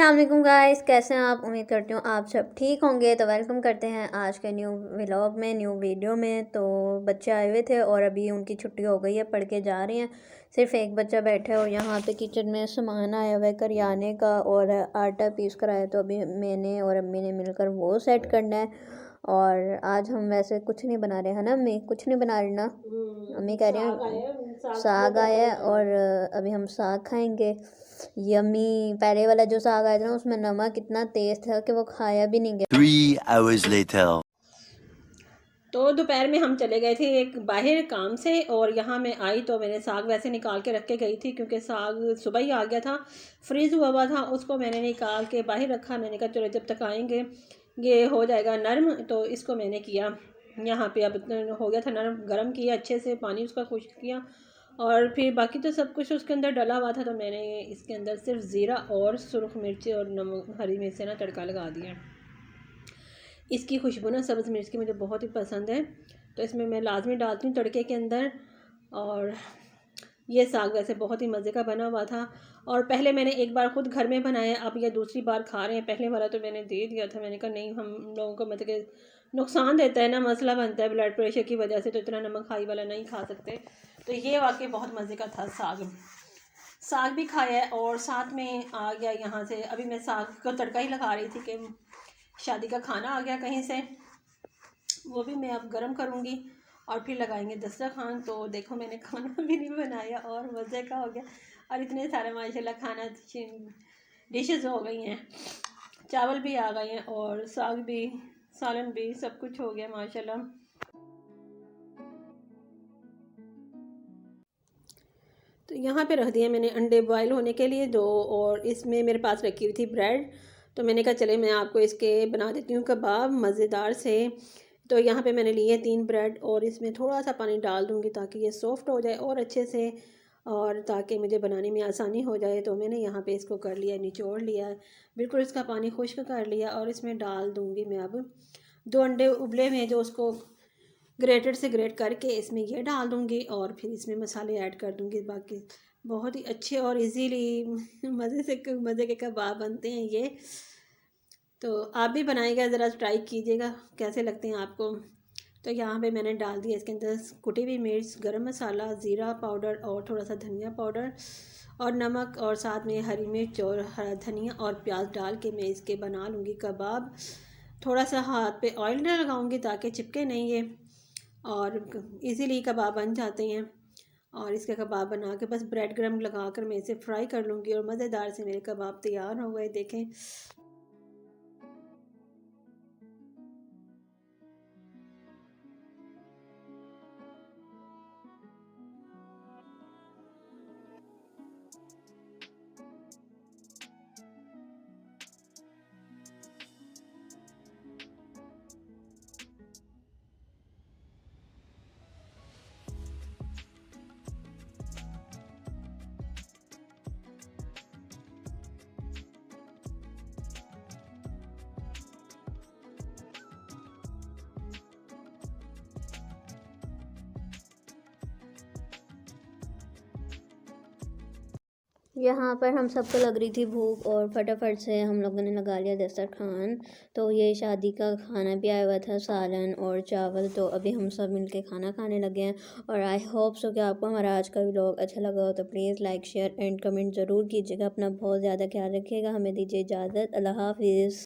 अस्सलाम गाइस, कैसे हैं आप। उम्मीद करती हूँ आप सब ठीक होंगे। तो वेलकम करते हैं आज के न्यू व्लॉग में, न्यू वीडियो में। तो बच्चे आए हुए थे और अभी उनकी छुट्टी हो गई है, पढ़ के जा रहे हैं। सिर्फ एक बच्चा बैठा है और यहाँ पे किचन में सामान आया हुआ है करियाने का और आटा पीस कर आया। तो अभी मैंने और अम्मी ने मिलकर वो सेट करना है। और आज हम वैसे कुछ नहीं बना रहे हैं ना अम्मी, कुछ नहीं बना रहे ना। अम्मी कह रहे हैं साग आया है और अभी हम साग खाएंगे। यम्मी। पहले वाला जो साग आया था ना, उसमें नमक इतना तेज था कि वो खाया भी नहीं गया। 3 hours later. तो दोपहर में हम चले गए थे एक बाहर काम से, और यहाँ मैं आई तो मैंने साग वैसे निकाल के रख के गई थी, क्योंकि साग सुबह ही आ गया था, फ्रीज़ हुआ हुआ था। उसको मैंने निकाल के बाहर रखा। मैंने कहा चलो जब तक आएंगे ये हो जाएगा नरम। तो इसको मैंने किया यहाँ पे, अब हो गया था नरम, गर्म किया अच्छे से, पानी उसका खुश्क किया, और फिर बाकी तो सब कुछ उसके अंदर डला हुआ था। तो मैंने इसके अंदर सिर्फ ज़ीरा और सुरख मिर्ची और नमक, हरी मिर्च से ना तड़का लगा दिया। इसकी खुशबू ना सब्ज़ मिर्च की मुझे बहुत ही पसंद है, तो इसमें मैं लाजमी डालती हूँ तड़के के अंदर। और ये साग वैसे बहुत ही मज़े का बना हुआ था, और पहले मैंने एक बार ख़ुद घर में बनाया, अब ये दूसरी बार खा रहे हैं। पहले वाला तो मैंने दे दिया था, मैंने कहा नहीं, हम लोगों को मतलब कि नुकसान देता है ना, मसला बनता है ब्लड प्रेशर की वजह से, तो इतना नमक हाई वाला नहीं खा सकते। तो ये वाकई बहुत मज़े का था। साग भी खाया है, और साथ में आ गया यहाँ से, अभी मैं साग को तड़का ही लगा रही थी कि शादी का खाना आ गया कहीं से, वो भी मैं अब गर्म करूँगी और फिर लगाएंगे दस्तरखान। तो देखो मैंने खाना भी नहीं बनाया और मज़े का हो गया, और इतने सारे माशाल्लाह खाना डिशेस हो गई हैं, चावल भी आ गए हैं और साग भी, सालन भी, सब कुछ हो गया माशाल्लाह। तो यहाँ पे रख दिए मैंने अंडे बॉयल होने के लिए 2, और इसमें मेरे पास रखी हुई थी ब्रेड। तो मैंने कहा चले मैं आपको इसके बना देती हूँ कबाब मज़ेदार से। तो यहाँ पे मैंने लिए 3 ब्रेड, और इसमें थोड़ा सा पानी डाल दूँगी ताकि ये सॉफ़्ट हो जाए और अच्छे से, और ताकि मुझे बनाने में आसानी हो जाए। तो मैंने यहाँ पे इसको कर लिया, निचोड़ लिया, बिल्कुल इसका पानी खुश्क कर लिया, और इसमें डाल दूँगी मैं अब 2 अंडे उबले हुए जो उसको ग्रेटेड से ग्रेट करके इसमें ये डाल दूँगी, और फिर इसमें मसाले ऐड कर दूँगी। बाकी बहुत ही अच्छे और इजीली मज़े के कबाब बनते हैं ये। तो आप भी बनाइएगा, ज़रा ट्राई कीजिएगा कैसे लगते हैं आपको। तो यहाँ पे मैंने डाल दिया इसके अंदर कुटी हुई मिर्च, गरम मसाला, ज़ीरा पाउडर और थोड़ा सा धनिया पाउडर और नमक, और साथ में हरी मिर्च और हरा धनिया और प्याज डाल के मैं इसके बना लूँगी कबाब। थोड़ा सा हाथ पे ऑयल ना लगाऊँगी ताकि चिपके नहीं ये, और इजीली कबाब बन जाते हैं। और इसके कबाब बना के बस ब्रेड क्रम्ब लगा कर मैं इसे फ्राई कर लूँगी, और मज़ेदार से मेरे कबाब तैयार हो गए, देखें। यहाँ पर हम सबको लग रही थी भूख और फटाफट से हम लोगों ने लगा लिया दस्तरखान। तो ये शादी का खाना भी आया हुआ था, सालन और चावल। तो अभी हम सब मिलके खाना खाने लगे हैं। और आई होप सो कि आपको हमारा आज का व्लॉग अच्छा लगा हो, तो please like share and comment ज़रूर कीजिएगा। अपना बहुत ज़्यादा ख्याल रखिएगा। हमें दीजिए इजाज़त। अल्लाह हाफिज़।